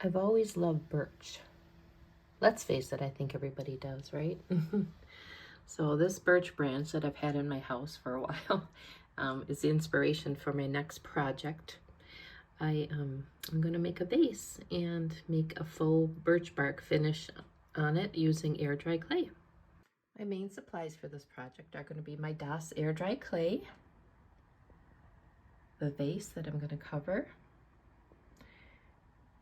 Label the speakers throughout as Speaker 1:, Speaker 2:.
Speaker 1: I've always loved birch. Let's face it, I think everybody does, right? So this birch branch that I've had in my house for a while is the inspiration for my next project. I'm going to make a vase and make a faux birch bark finish on it using air dry clay. My main supplies for this project are going to be my Das air dry clay, the vase that I'm going to cover,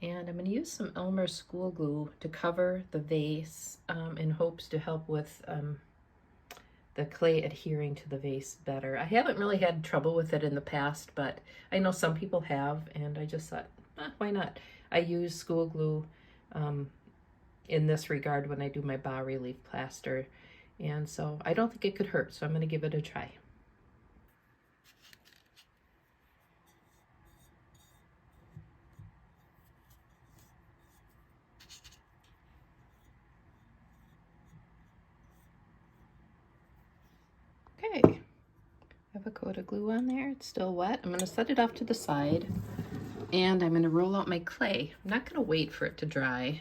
Speaker 1: and I'm going to use some Elmer's school glue to cover the vase in hopes to help with the clay adhering to the vase better. I haven't really had trouble with it in the past, but I know some people have, and I just thought, why not? I use school glue in this regard when I do my bas-relief plaster, and so I don't think it could hurt, so I'm going to give it a try. Okay, I have a coat of glue on there. It's still wet. I'm going to set it off to the side, and I'm going to roll out my clay. I'm not going to wait for it to dry.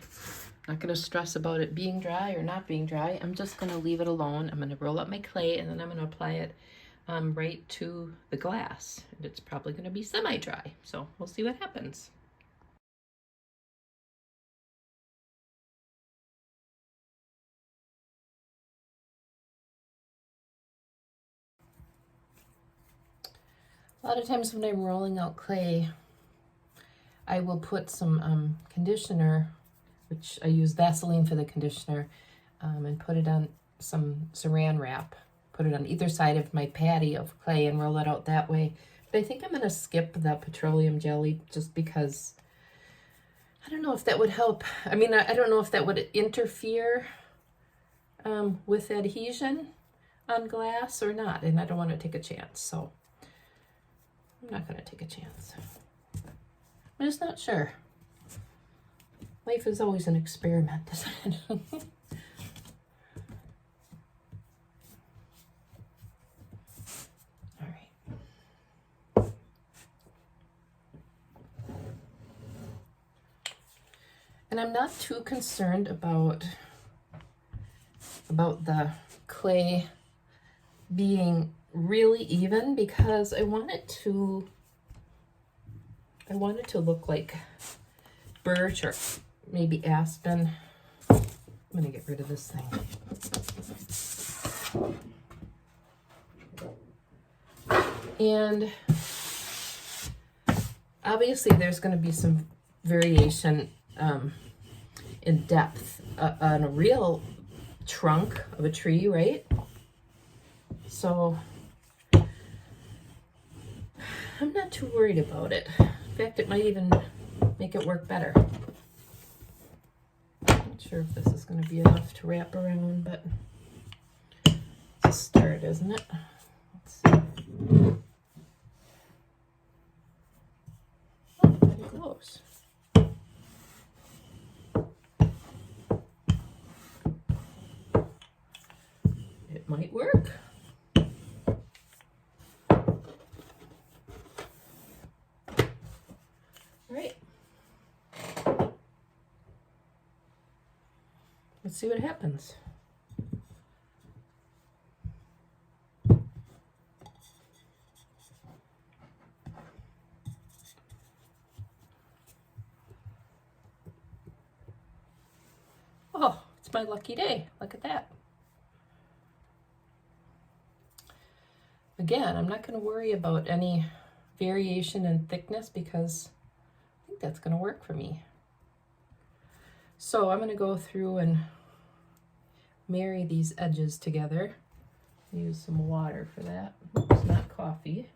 Speaker 1: I'm not going to stress about it being dry or not being dry. I'm just going to leave it alone. I'm going to roll out my clay, and then I'm going to apply it right to the glass. And it's probably going to be semi-dry, so we'll see what happens. A lot of times when I'm rolling out clay, I will put some conditioner, which I use Vaseline for the conditioner, and put it on some saran wrap. Put it on either side of my patty of clay and roll it out that way. But I think I'm going to skip the petroleum jelly just because I don't know if that would help. I mean, I don't know if that would interfere with adhesion on glass or not, and I don't want to take a chance, so I'm not going to take a chance. I'm just not sure. Life is always an experiment, isn't it? All right. And I'm not too concerned about the clay being really even because I want it to look like birch or maybe aspen. I'm gonna get rid of this thing. And obviously there's going to be some variation in depth on a real trunk of a tree, right? So I'm not too worried about it. In fact, it might even make it work better. Not sure if this is going to be enough to wrap around, but it's a start, isn't it? Let's see. Oh, pretty close. It might work. Right. Let's see what happens. Oh, it's my lucky day. Look at that. Again, I'm not going to worry about any variation in thickness because I think that's going to work for me. So I'm going to go through and marry these edges together. Use some water for that. Oops, not coffee.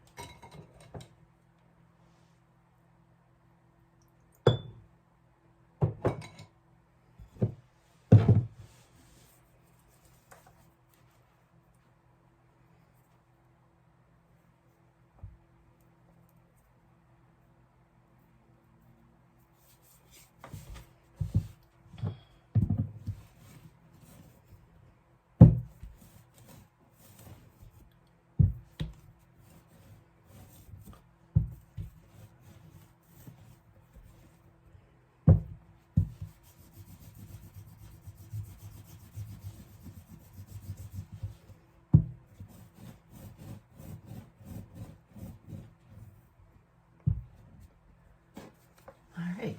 Speaker 1: right.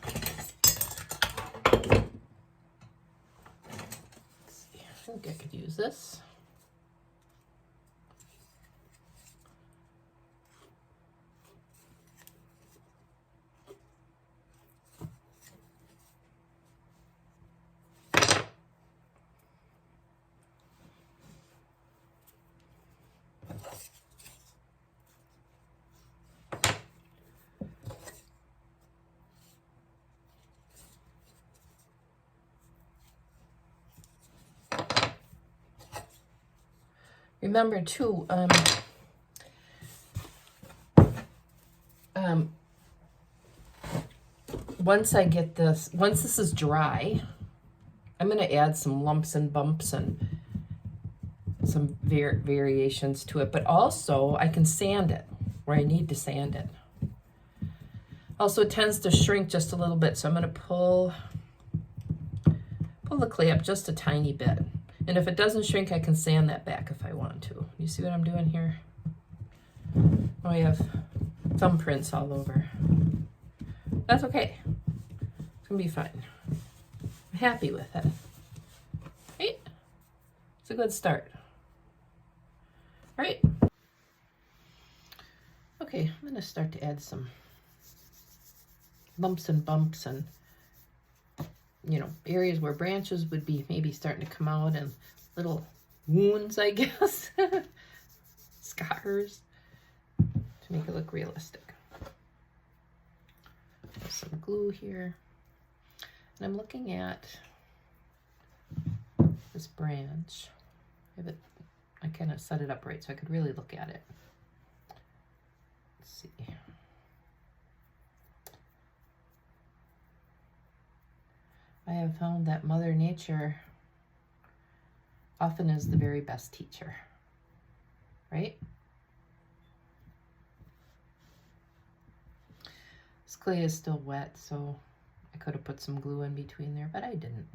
Speaker 1: Let's see. I think I could use this. Remember too, once this is dry, I'm going to add some lumps and bumps and some variations to it, but also I can sand it where I need to sand it. Also, it tends to shrink just a little bit, so I'm going to pull the clay up just a tiny bit. And if it doesn't shrink, I can sand that back if I want to. You see what I'm doing here? Oh, I have thumbprints all over. That's okay. It's going to be fine. I'm happy with it. Right? It's a good start. All right. Okay, I'm going to start to add some lumps and bumps and, you know, areas where branches would be maybe starting to come out and little wounds, I guess. Scars to make it look realistic. There's some glue here. And I'm looking at this branch. I kind of set it up right so I could really look at it. Let's see. I have found that Mother Nature often is the very best teacher, right? This clay is still wet, so I could have put some glue in between there, but I didn't.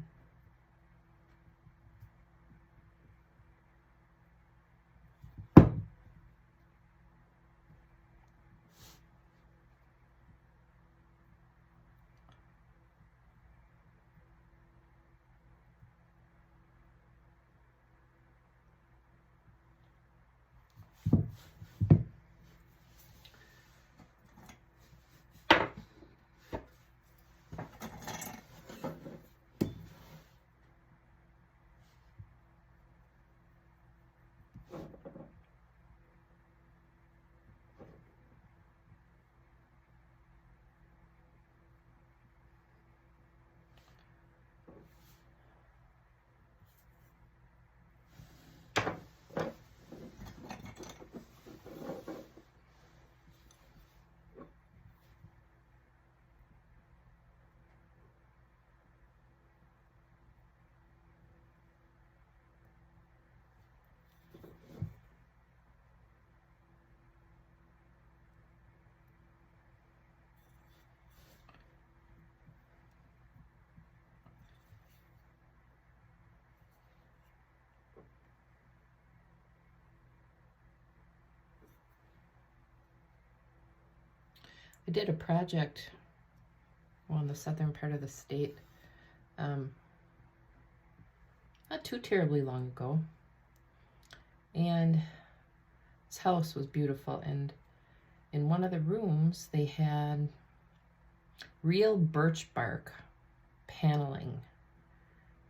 Speaker 1: I did a project on the southern part of the state not too terribly long ago, and this house was beautiful, and in one of the rooms they had real birch bark paneling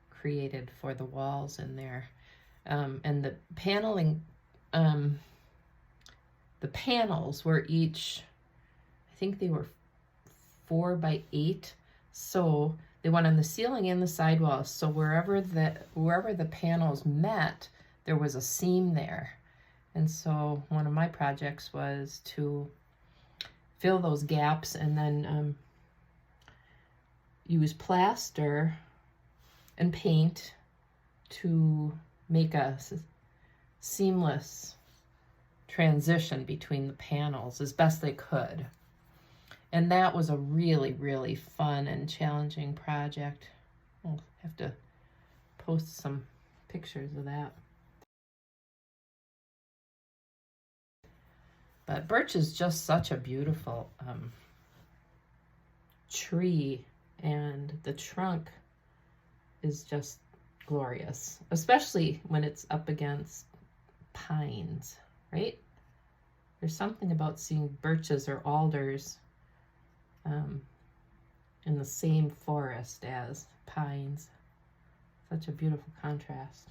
Speaker 1: created for the walls in there, and the paneling, the panels were each, I think they were 4 by 8, so they went on the ceiling and the sidewalls. So wherever the panels met, there was a seam there. And so one of my projects was to fill those gaps and then use plaster and paint to make a seamless transition between the panels as best they could. And that was a really, really fun and challenging project. I'll have to post some pictures of that. But birch is just such a beautiful tree, and the trunk is just glorious, especially when it's up against pines, right? There's something about seeing birches or alders in the same forest as pines. Such a beautiful contrast.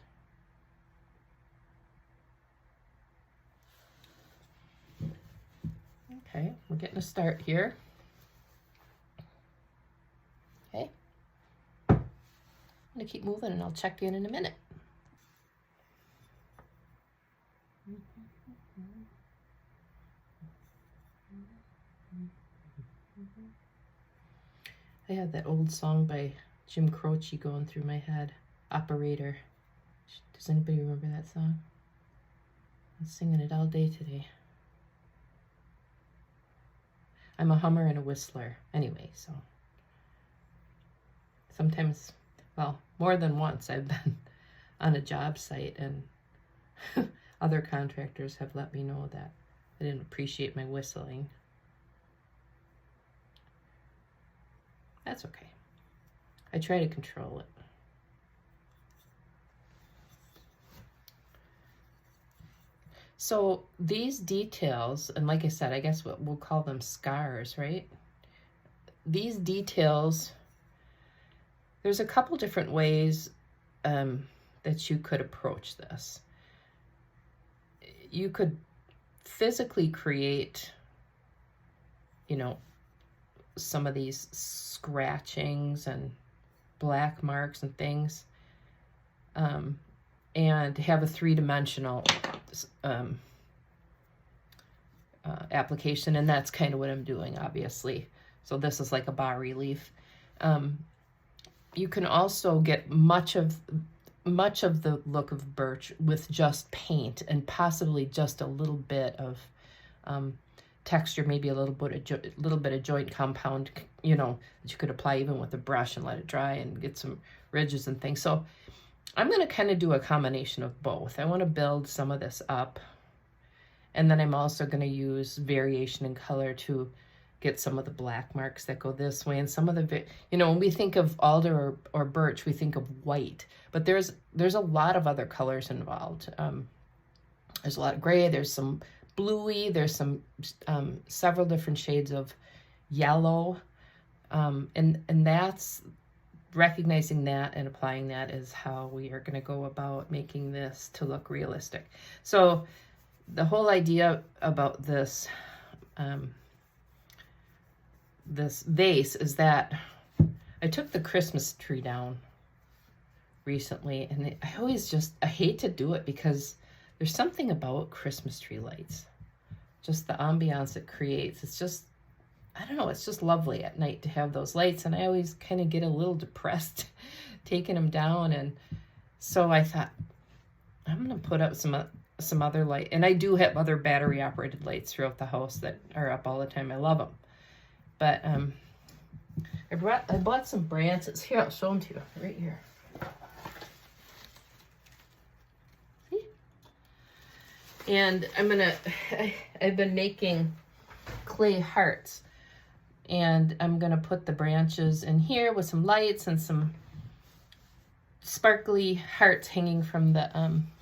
Speaker 1: Okay, we're getting a start here. Okay, I'm gonna keep moving and I'll check in a minute. I had that old song by Jim Croce going through my head, Operator. Does anybody remember that song? I'm singing it all day today. I'm a hummer and a whistler anyway, so sometimes, well, more than once I've been on a job site and other contractors have let me know that they didn't appreciate my whistling. That's okay. I try to control it. So these details, and like I said, I guess we'll call them scars, right? These details, there's a couple different ways that you could approach this. You could physically create, you know, some of these scratchings and black marks and things, and have a three-dimensional application, and that's kind of what I'm doing, obviously. So this is like a bas relief. You can also get much of the look of birch with just paint and possibly just a little bit of texture, maybe a little bit of joint compound, you know, that you could apply even with a brush and let it dry and get some ridges and things. So I'm going to kind of do a combination of both. I want to build some of this up, and then I'm also going to use variation in color to get some of the black marks that go this way, and some of the, you know, when we think of alder or birch, we think of white, but there's a lot of other colors involved. There's a lot of gray, there's some bluey, there's some several different shades of yellow, and that's recognizing that and applying that is how we are going to go about making this to look realistic. So the whole idea about this this vase is that I took the Christmas tree down recently, and I hate to do it because there's something about Christmas tree lights, just the ambiance it creates. It's just, I don't know, it's just lovely at night to have those lights, and I always kind of get a little depressed taking them down, and so I thought, I'm going to put up some other light, and I do have other battery operated lights throughout the house that are up all the time. I love them, but I bought some branches. Here, I'll show them to you right here. See? And I've been making clay hearts, and I'm gonna put the branches in here with some lights and some sparkly hearts hanging from the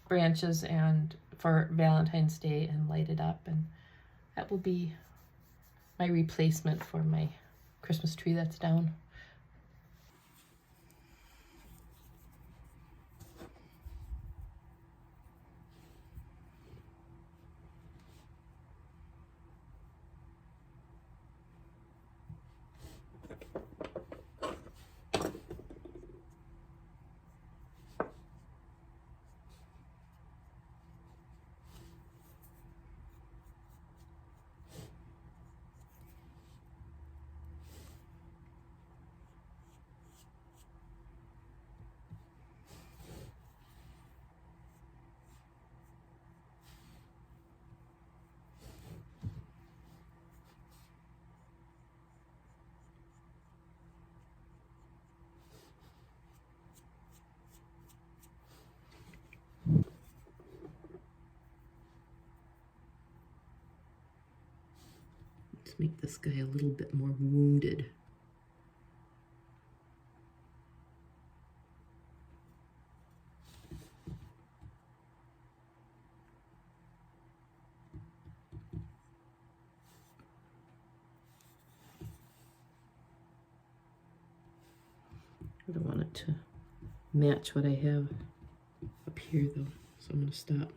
Speaker 1: branches and for Valentine's Day, and light it up, and that will be my replacement for my Christmas tree that's down. Let's make this guy a little bit more wounded. I don't want it to match what I have up here though, so I'm going to stop.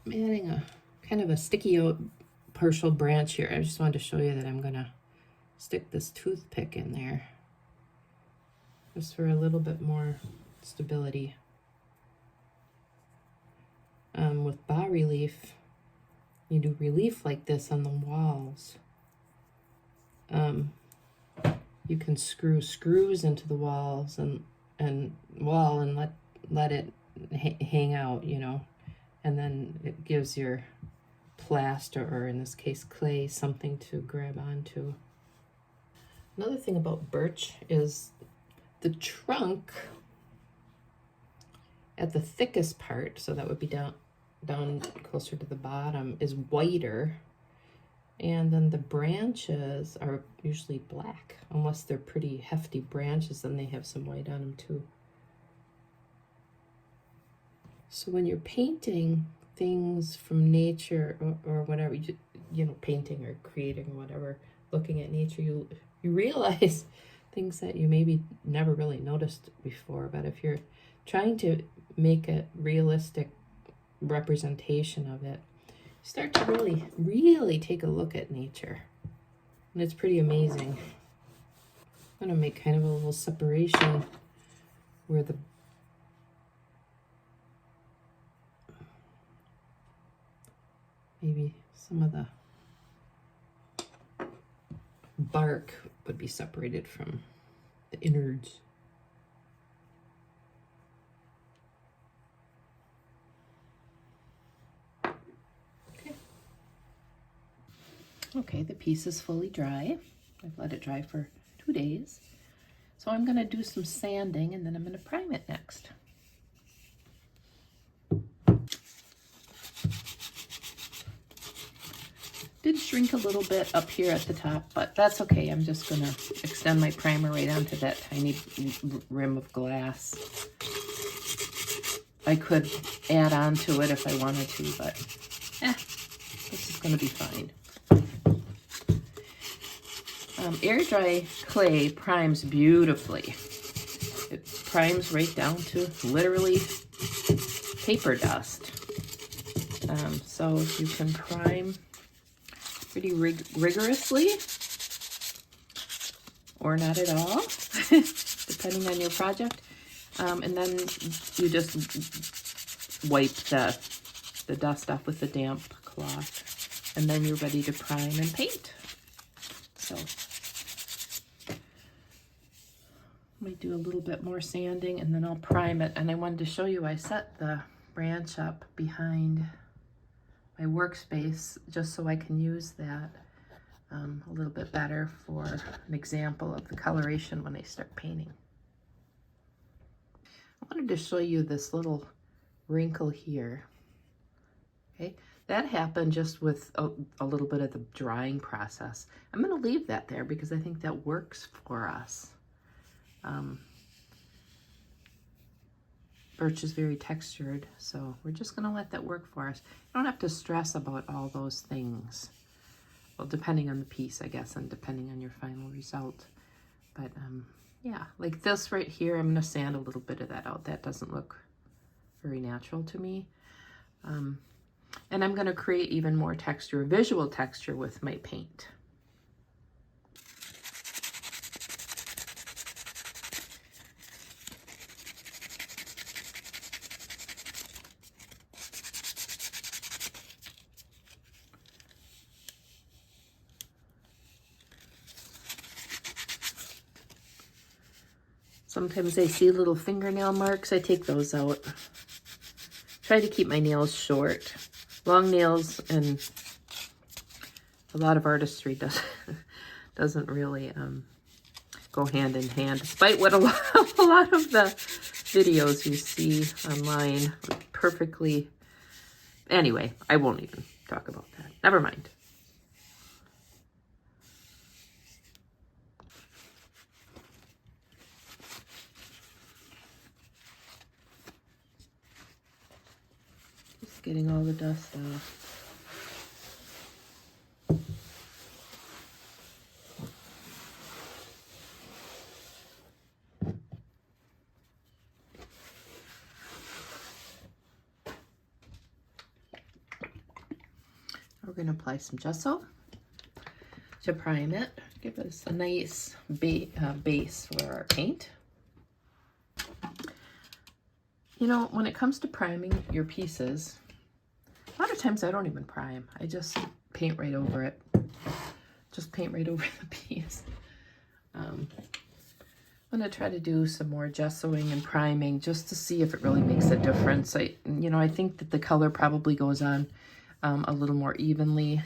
Speaker 1: I'm adding a kind of a sticky out partial branch here. I just wanted to show you that I'm going to stick this toothpick in there just for a little bit more stability. With bas relief, you do relief like this on the walls. You can screw screws into the walls and let it hang out, you know, and then it gives your plaster, or in this case clay, something to grab onto. Another thing about birch is the trunk at the thickest part, so that would be down closer to the bottom, is whiter, and then the branches are usually black, unless they're pretty hefty branches, then they have some white on them too. So when you're painting things from nature or whatever, you know, painting or creating or whatever, looking at nature, you realize things that you maybe never really noticed before. But if you're trying to make a realistic representation of it, you start to really take a look at nature, and it's pretty amazing. I'm gonna make kind of a little separation where the maybe some of the bark would be separated from the innards. Okay, the piece is fully dry. I've let it dry for 2 days. So I'm going to do some sanding, and then I'm going to prime it next. Did shrink a little bit up here at the top, but that's okay. I'm just going to extend my primer right onto that tiny rim of glass. I could add on to it if I wanted to, but this is going to be fine. Air dry clay primes beautifully. It primes right down to literally paper dust. So if you can prime pretty rigorously, or not at all, depending on your project, and then you just wipe the dust off with a damp cloth, and then you're ready to prime and paint. So I might do a little bit more sanding, and then I'll prime it. And I wanted to show you, I set the branch up behind my workspace just so I can use that a little bit better for an example of the coloration when I start painting. I wanted to show you this little wrinkle here. Okay, that happened just with a little bit of the drying process. I'm going to leave that there because I think that works for us. Birch is very textured, so we're just going to let that work for us. You don't have to stress about all those things. Well, depending on the piece, I guess, and depending on your final result. But yeah, like this right here, I'm going to sand a little bit of that out. That doesn't look very natural to me. And I'm going to create even more texture, visual texture with my paint. Sometimes I see little fingernail marks. I take those out. Try to keep my nails short. Long nails and a lot of artistry doesn't really go hand in hand, despite what a lot of the videos you see online are perfectly. Anyway, I won't even talk about that. Never mind. Just getting all the dust off. We're going to apply some gesso to prime it, give us a nice base for our paint. You know, when it comes to priming your pieces, a lot of times I don't even prime. I just paint right over it. Just paint right over the piece. I'm going to try to do some more gessoing and priming just to see if it really makes a difference. I think that the color probably goes on a little more evenly.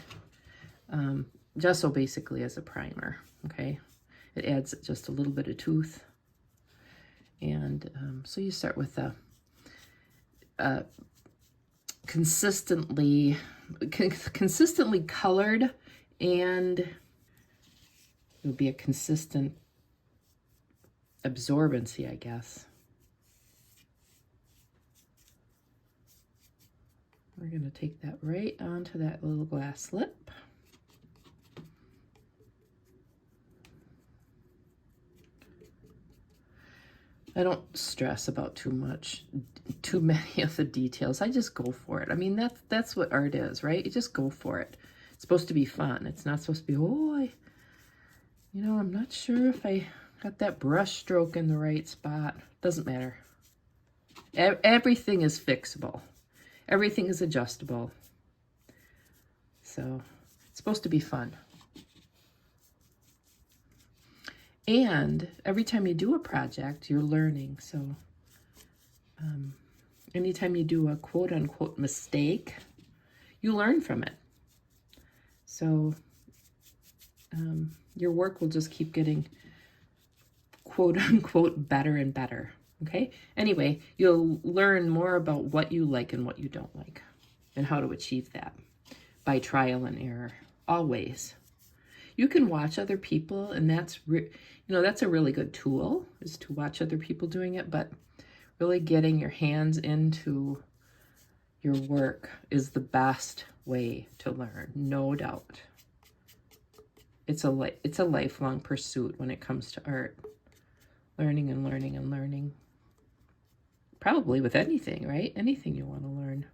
Speaker 1: Gesso basically is a primer, okay? It adds just a little bit of tooth. And so you start with a consistently colored, and it would be a consistent absorbency, I guess. We're going to take that right onto that little glass lip. I don't stress about too many of the details. I just go for it. I mean, that's what art is, right? You just go for it. It's supposed to be fun. It's not supposed to be, I'm not sure if I got that brush stroke in the right spot. Doesn't matter. Everything is fixable. Everything is adjustable. So it's supposed to be fun. And every time you do a project, you're learning. So anytime you do a quote unquote mistake, you learn from it. So your work will just keep getting quote unquote better and better. Okay. Anyway, you'll learn more about what you like and what you don't like and how to achieve that by trial and error. Always. You can watch other people, and that's a really good tool, is to watch other people doing it, but really getting your hands into your work is the best way to learn, no doubt. It's a lifelong pursuit when it comes to art. Learning and learning and learning. Probably with anything, right? Anything you want to learn.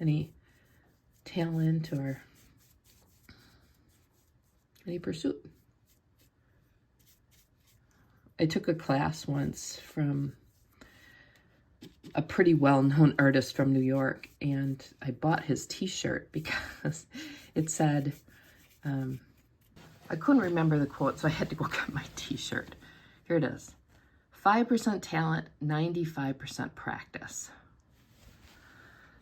Speaker 1: Any talent or any pursuit. I took a class once from a pretty well-known artist from New York, and I bought his t-shirt because it said, I couldn't remember the quote, so I had to go get my t-shirt. Here it is. 5% talent, 95% practice.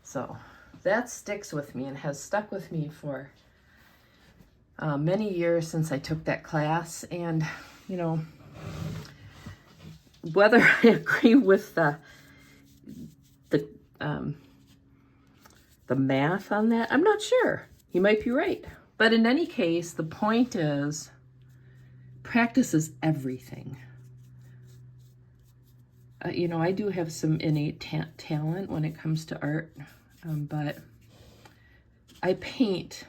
Speaker 1: So that sticks with me and has stuck with me for many years since I took that class. And, whether I agree with the math on that, I'm not sure. He might be right. But in any case, the point is, practice is everything. I do have some innate talent when it comes to art, but I paint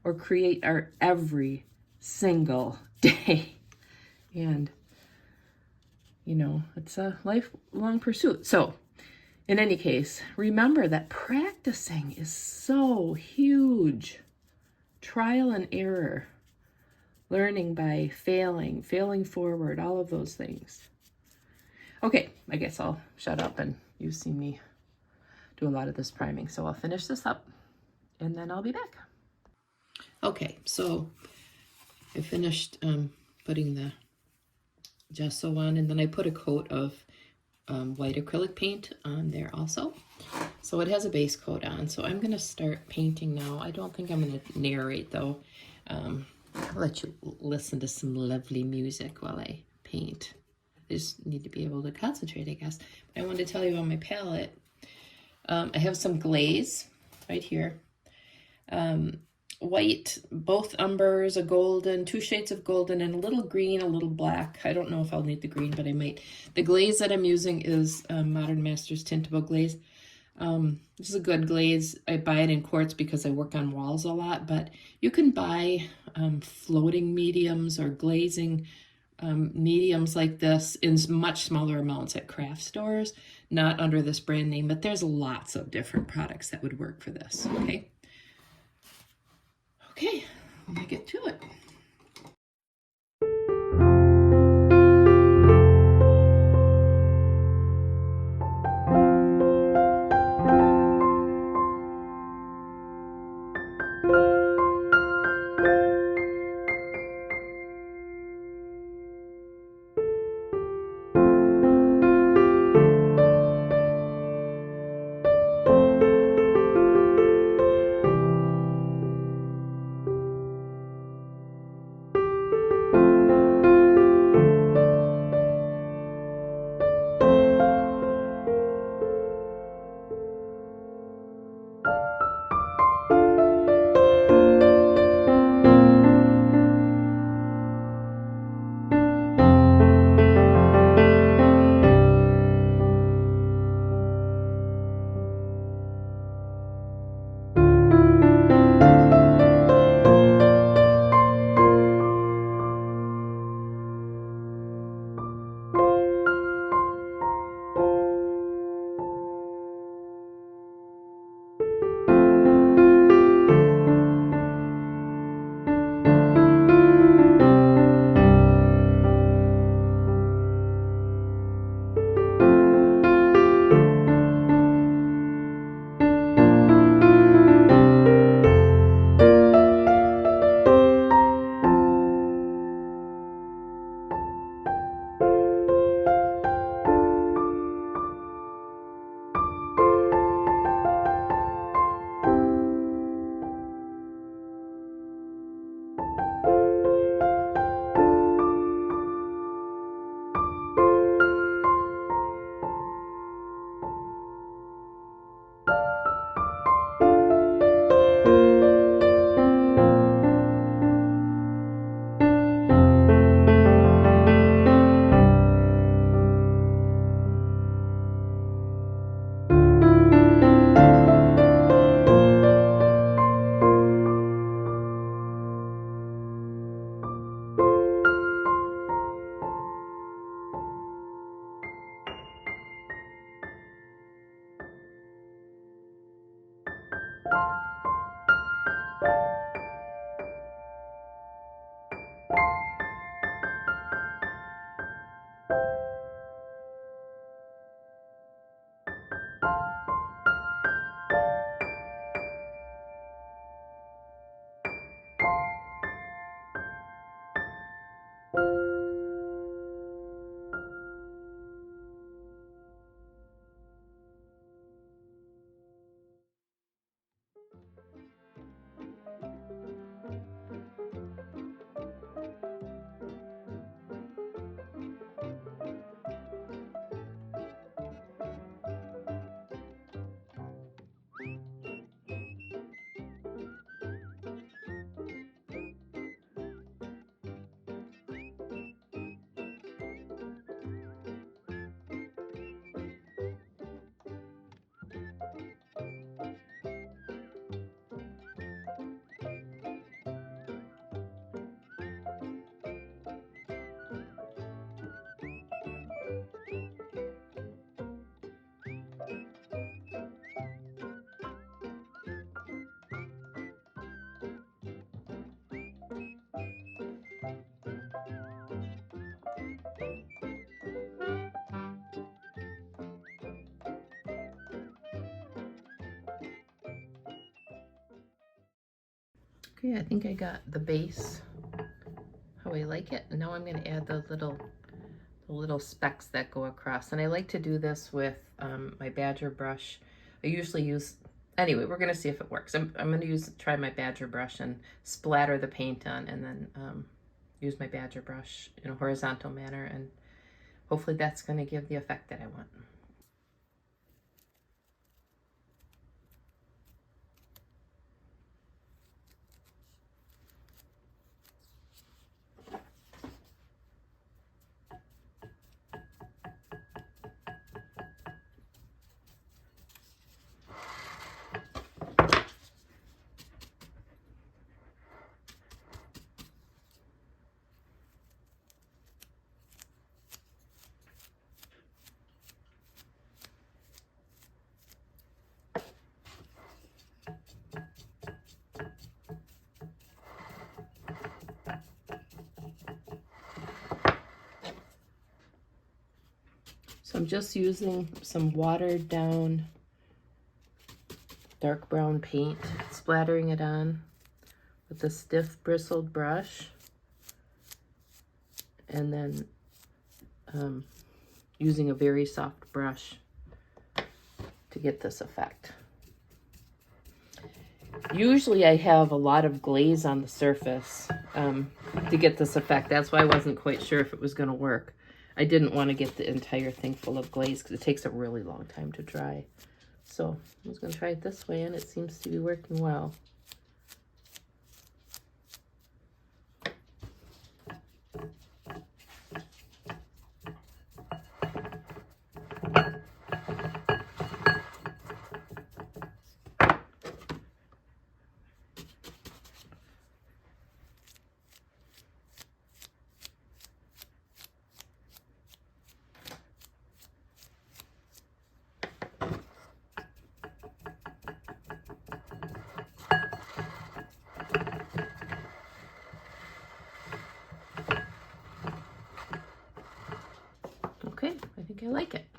Speaker 1: or create art every single day. And, it's a lifelong pursuit. So, in any case, remember that practicing is so huge. Trial and error, learning by failing forward, all of those things. Okay, I guess I'll shut up, and you've seen me do a lot of this priming. So I'll finish this up and then I'll be back. Okay, so I finished putting the gesso on, and then I put a coat of white acrylic paint on there also. So it has a base coat on, so I'm gonna start painting now. I don't think I'm gonna narrate though. I'll let you listen to some lovely music while I paint. I just need to be able to concentrate, I guess. But I wanted to tell you on my palette, I have some glaze right here. White, both umbers, a golden, 2 shades of golden, and a little green, a little black. I don't know if I'll need the green, but I might. The glaze that I'm using is Modern Masters Tintable glaze. This is a good glaze. I buy it in quarts because I work on walls a lot, but you can buy floating mediums or glazing mediums like this in much smaller amounts at craft stores, not under this brand name, but there's lots of different products that would work for this, okay? Okay, I'm gonna get to it. Okay, I think I got the base how I like it, and now I'm going to add the little specks that go across. And I like to do this with my Badger brush I usually use, anyway, we're gonna see if it works. I'm gonna try my badger brush and splatter the paint on, and then use my badger brush in a horizontal manner, and hopefully that's gonna give the effect that I want. So I'm just using some watered down dark brown paint, splattering it on with a stiff bristled brush, and then using a very soft brush to get this effect. Usually I have a lot of glaze on the surface to get this effect. That's why I wasn't quite sure if it was going to work. I didn't want to get the entire thing full of glaze because it takes a really long time to dry. So I was going to try it this way, and it seems to be working well. Okay, I think I like it.